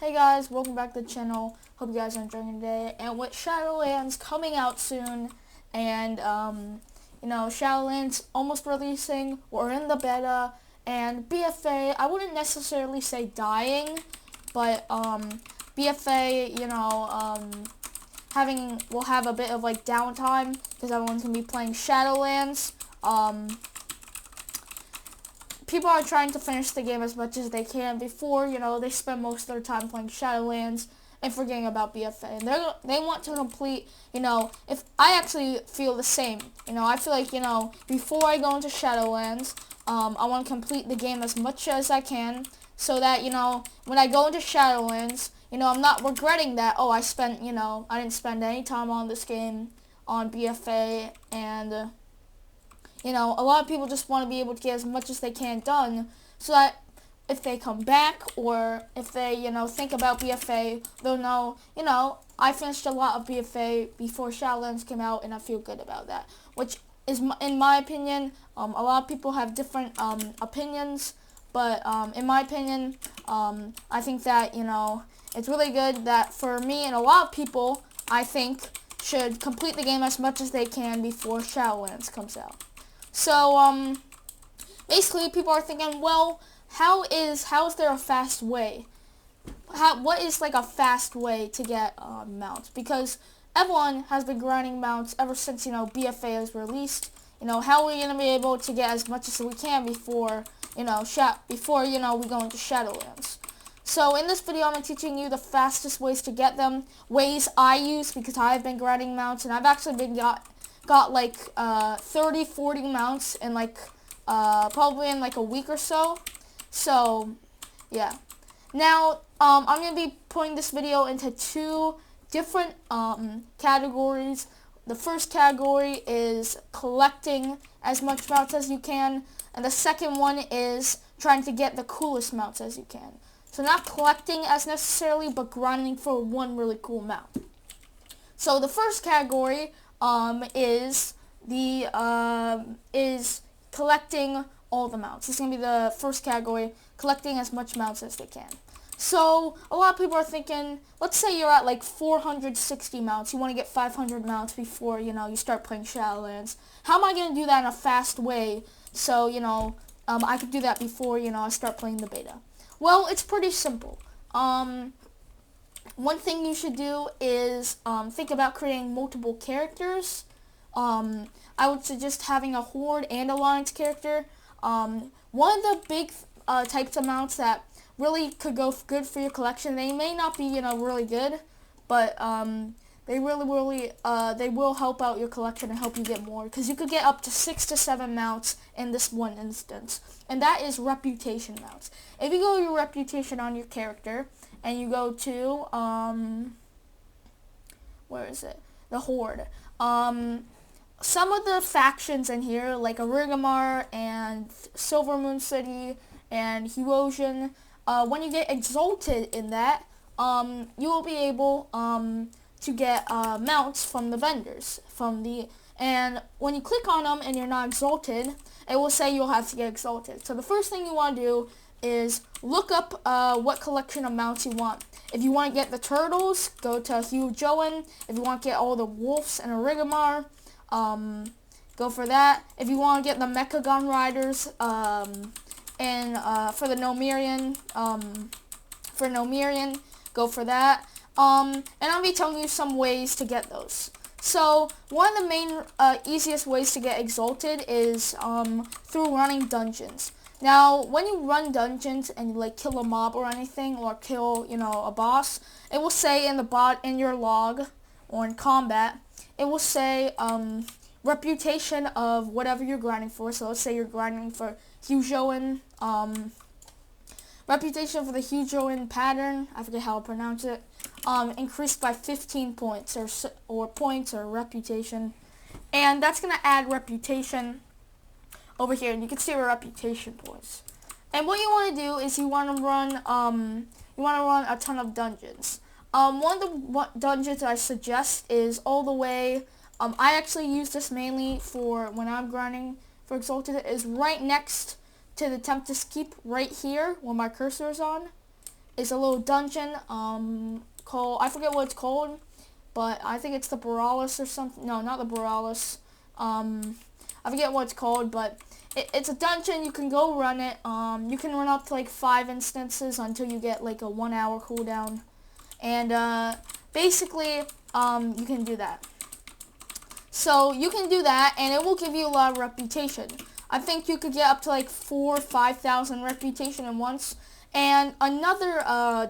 Hey guys, welcome back to the channel. Hope you guys are enjoying today. And with Shadowlands coming out soon, and Shadowlands almost releasing, we're in the beta, and BFA, I wouldn't necessarily say dying, but BFA, we'll have a bit of like downtime because everyone's gonna be playing Shadowlands. People are trying to finish the game as much as they can before, they spend most of their time playing Shadowlands and forgetting about BFA. And they want to complete, if I actually feel the same. I feel like, before I go into Shadowlands, I want to complete the game as much as I can so that, when I go into Shadowlands, I'm not regretting that, I didn't spend any time on this game on BFA, and a lot of people just want to be able to get as much as they can done so that if they come back or if they, think about BFA, they'll know, I finished a lot of BFA before Shadowlands came out and I feel good about that. Which is, in my opinion, a lot of people have different opinions, but in my opinion, I think that, it's really good that for me and a lot of people, I think, should complete the game as much as they can before Shadowlands comes out. So, basically, people are thinking, well, how is there a fast way? What is, like, a fast way to get mounts? Because everyone has been grinding mounts ever since, BFA is released. How are we going to be able to get as much as we can before, we go into Shadowlands? So, in this video, I'm teaching you the fastest ways to get them, ways I use, because I've been grinding mounts, and I've actually been got like 30-40 mounts in like probably in like a week or so. So yeah, now I'm gonna be putting this video into two different categories. The first category is collecting as much mounts as you can, and the second one is trying to get the coolest mounts as you can. So not collecting as necessarily, but grinding for one really cool mount. So the first category is collecting all the mounts. This is gonna be the first category, collecting as much mounts as they can. So a lot of people are thinking, let's say you're at like 460 mounts. You want to get 500 mounts before you start playing Shadowlands. How am I gonna do that in a fast way? So I could do that before I start playing the beta. Well, it's pretty simple. One thing you should do is think about creating multiple characters. I would suggest having a Horde and Alliance character. One of the big types of mounts that really could go good for your collection, they may not be really good, but they will help out your collection and help you get more, because you could get up to 6 to 7 mounts in this one instance, and that is reputation mounts. If you go to your reputation on your character and you go to where is it? The Horde. Some of the factions in here, like Arigamar and Silver Moon City and Herosion, when you get Exalted in that, you will be able to get mounts from the vendors. And when you click on them and you're not Exalted, it will say you'll have to get Exalted. So the first thing you want to do is look up what collection of mounts you want. If you want to get the turtles, go to Herosion. If you want to get all the wolves and Arigamar, go for that. If you want to get the Mechagon riders, and for the Nomirian, go for that. And I'll be telling you some ways to get those. So one of the main easiest ways to get Exalted is through running dungeons. Now, when you run dungeons and you like kill a mob or anything, or kill a boss, it will say in your log or in combat, it will say reputation of whatever you're grinding for. So let's say you're grinding for Herosion, reputation for the Herosion pattern, I forget how to pronounce it, increased by 15 points or reputation, and that's gonna add reputation over here, and you can see your reputation points. And what you want to do is you want to run a ton of dungeons. One of the dungeons that I suggest is all the way. I actually use this mainly for when I'm grinding for Exalted. Is right next to the Tempest Keep, right here where my cursor is on. is a little dungeon called, I forget what it's called, but I think it's the Borealis or something. No, not the Borealis. I forget what it's called, but it's a dungeon. You can go run it. You can run up to like 5 instances until you get like a 1 hour cooldown. And basically, you can do that. So you can do that, and it will give you a lot of reputation. I think you could get up to like 4,000 or 5,000 reputation at once. And another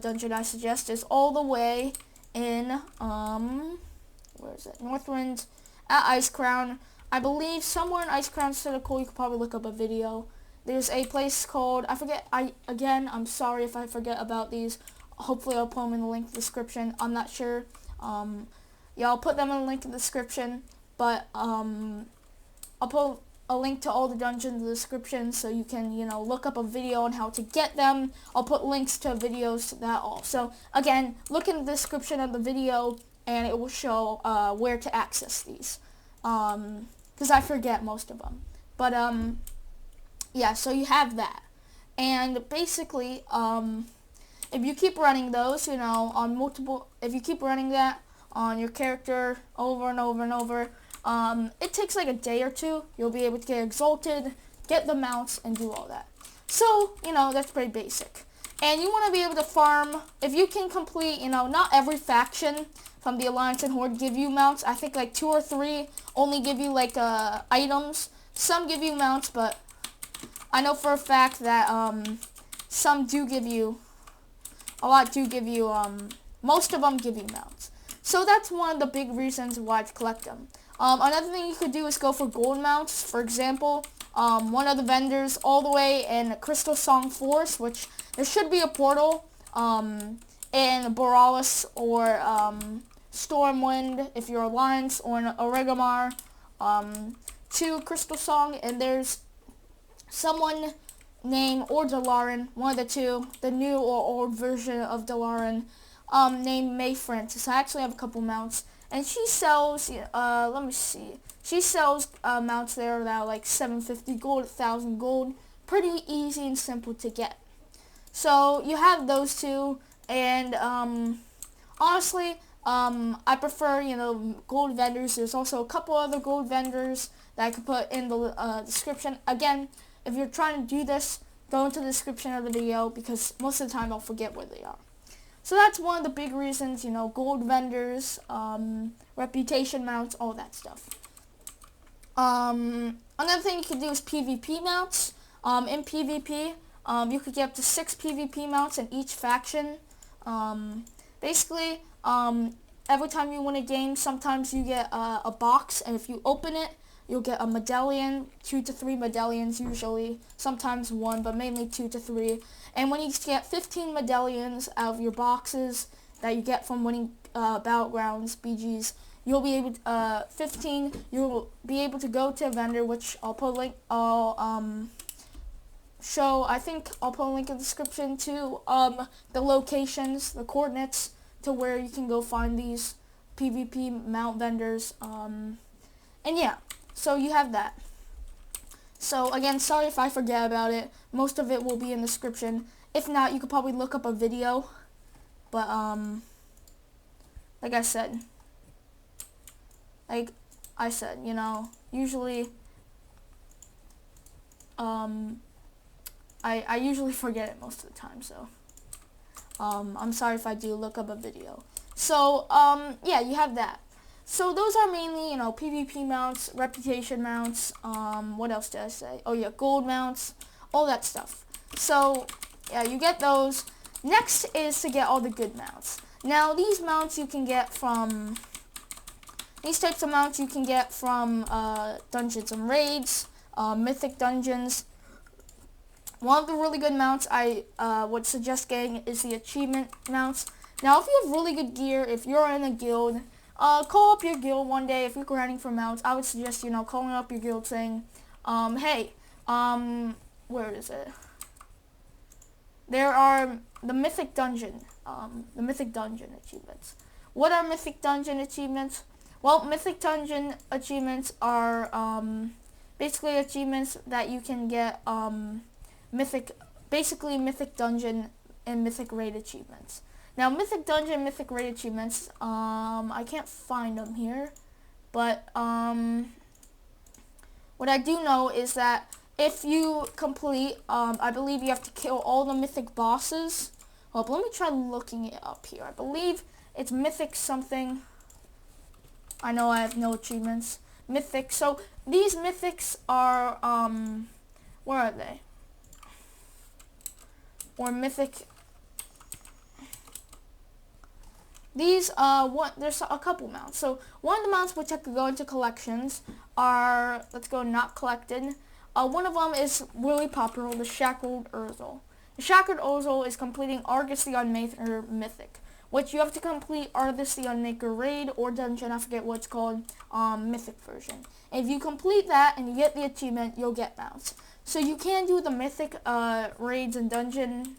dungeon I suggest is all the way in, where is it? Northwind at Ice Crown. I believe somewhere in Ice Crown Pinnacle, you could probably look up a video. There's a place called, I forget, I'm sorry if I forget about these. Hopefully I'll put them in the link in the description. I'm not sure. Yeah, I'll put them in the link in the description. But I'll put a link to all the dungeons in the description so you can, look up a video on how to get them. I'll put links to videos to that all. So again, look in the description of the video and it will show where to access these. Because I forget most of them. But yeah, so you have that. And basically, if you keep running those, on multiple, if you keep running that on your character over and over and over, it takes like a day or two. You'll be able to get Exalted, get the mounts, and do all that. So, that's pretty basic. And you want to be able to farm, if you can complete, not every faction from the Alliance and Horde give you mounts. I think like 2 or 3 only give you like items. Some give you mounts, but I know for a fact that some do give you, a lot do give you, most of them give you mounts. So that's one of the big reasons why to collect them. Another thing you could do is go for gold mounts. For example, one of the vendors all the way in Crystal Song Forest, which there should be a portal in Borealis or Stormwind if you're Alliance, or in Oregamar to Crystal Song, and there's someone named Dazarlor, one of the two, the new or old version of Dazarlor, named May Francis. I actually have a couple mounts, and she sells, let me see, she sells mounts there that are like 750 gold, 1,000 gold, pretty easy and simple to get. So you have those two, and honestly, I prefer, gold vendors. There's also a couple other gold vendors that I could put in the description. Again, if you're trying to do this, go into the description of the video, because most of the time I'll forget where they are. So that's one of the big reasons, gold vendors, reputation mounts, all that stuff. Another thing you can do is PvP mounts. In PvP, you could get up to 6 PvP mounts in each faction. Basically, every time you win a game, sometimes you get a box, and if you open it, you'll get a medallion, 2 to 3 medallions usually, sometimes 1, but mainly 2 to 3. And when you get 15 medallions out of your boxes that you get from winning Battlegrounds, BGs, you'll be able to, 15, you'll be able to go to a vendor, which I'll put a link, I think I'll put a link in the description to the locations, the coordinates to where you can go find these PvP mount vendors. And yeah, so you have that. So again, sorry if I forget about it. Most of it will be in the description. If not, you could probably look up a video. But like I said, usually I usually forget it most of the time, so I'm sorry if I do look up a video. So yeah, you have that. So those are mainly, PvP mounts, reputation mounts, what else did I say? Oh yeah, gold mounts, all that stuff. So yeah, you get those. Next is to get all the good mounts. Now these mounts you can get from, these types of mounts you can get from dungeons and raids, mythic dungeons. One of the really good mounts I would suggest getting is the Achevement mounts. Now if you have really good gear, if you're in a guild, call up your guild one day. If you're grinding for mounts, I would suggest, calling up your guild saying, hey, where is it? There are the Mythic Dungeon, achievements. What are Mythic Dungeon achievements? Well, Mythic Dungeon achievements are, basically achievements that you can get, Mythic Dungeon and Mythic raid achievements. Now, Mythic Dungeon, Mythic raid achievements, I can't find them here, but what I do know is that if you complete, I believe you have to kill all the Mythic bosses. Well, let me try looking it up here. I believe it's Mythic something. I know I have no achievements. Mythic. So these Mythics are, where are they? Or Mythic. These, there's a couple mounts. So one of the mounts which I could go into collections are, let's go not collected. One of them is really popular, the Shackled Urzel. The Shackled Urzel is completing Argus the Unmaker Mythic, which you have to complete Argus the Unmaker raid or dungeon, I forget what it's called, Mythic version. And if you complete that and you get the achievement, you'll get mounts. So you can do the Mythic raids and dungeon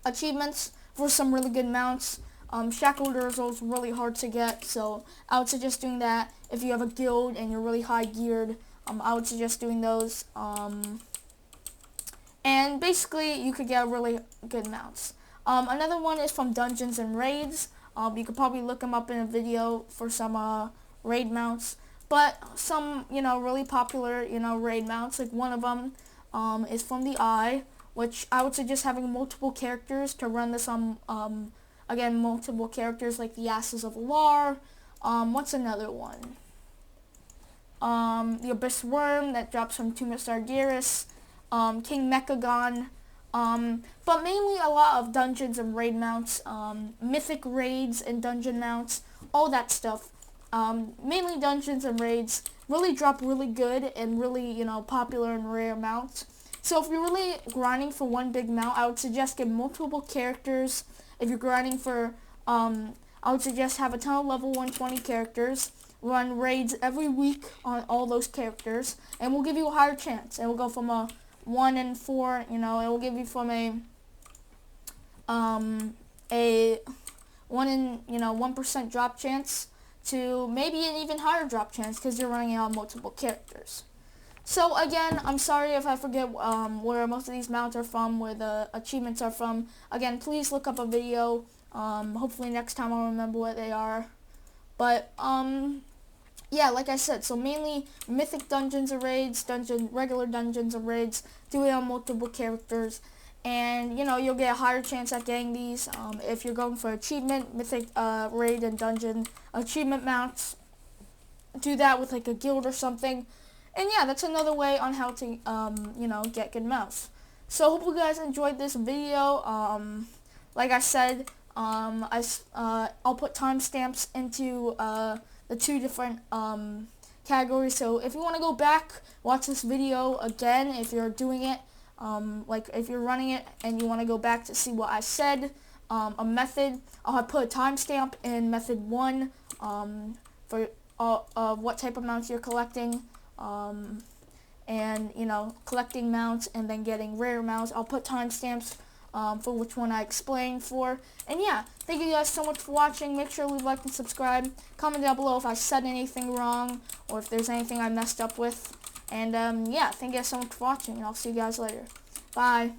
achievements for some really good mounts. Shackled Urzel is really hard to get, so I would suggest doing that. If you have a guild and you're really high geared, I would suggest doing those. And basically, you could get really good mounts. Another one is from Dungeons and Raids. You could probably look them up in a video for some raid mounts. But some, really popular, raid mounts, like one of them is from the Eye, which I would suggest having multiple characters to run this on, again, multiple characters like the Asses of Alar. What's another one? The Abyss Worm that drops from Tomb of Sargeareas. King Mechagon. But mainly a lot of dungeons and raid mounts, mythic raids and dungeon mounts, all that stuff. Mainly dungeons and raids really drop really good and really, popular and rare mounts. So if you're really grinding for one big mount, I would suggest get multiple characters. If you're grinding for, I would suggest have a ton of level 120 characters. Run raids every week on all those characters, and we'll give you a higher chance. And we'll go from a 1 in 4, it will give you from a 1 in 1% drop chance to maybe an even higher drop chance because you're running out multiple characters. So again, I'm sorry if I forget where most of these mounts are from, where the achievements are from. Again, please look up a video. Hopefully next time I'll remember what they are. But yeah, like I said, so mainly mythic dungeons and raids, regular dungeons and raids, do it on multiple characters, and you'll get a higher chance at getting these. If you're going for achievement, mythic raid and dungeon achievement mounts, do that with like a guild or something. And yeah, that's another way on how to get good mounts. So hope you guys enjoyed this video. Like I said, I'll put timestamps into the 2 different categories. So if you want to go back, watch this video again, if you're doing it, like if you're running it and you want to go back to see what I said, a method, I'll have put a timestamp in method 1 for what type of mounts you're collecting, and collecting mounts and then getting rare mounts. I'll put timestamps for which one I explained for. And yeah, thank you guys so much for watching. Make sure to leave a like and subscribe. Comment down below if I said anything wrong or if there's anything I messed up with. And yeah, thank you guys so much for watching, and I'll see you guys later. Bye.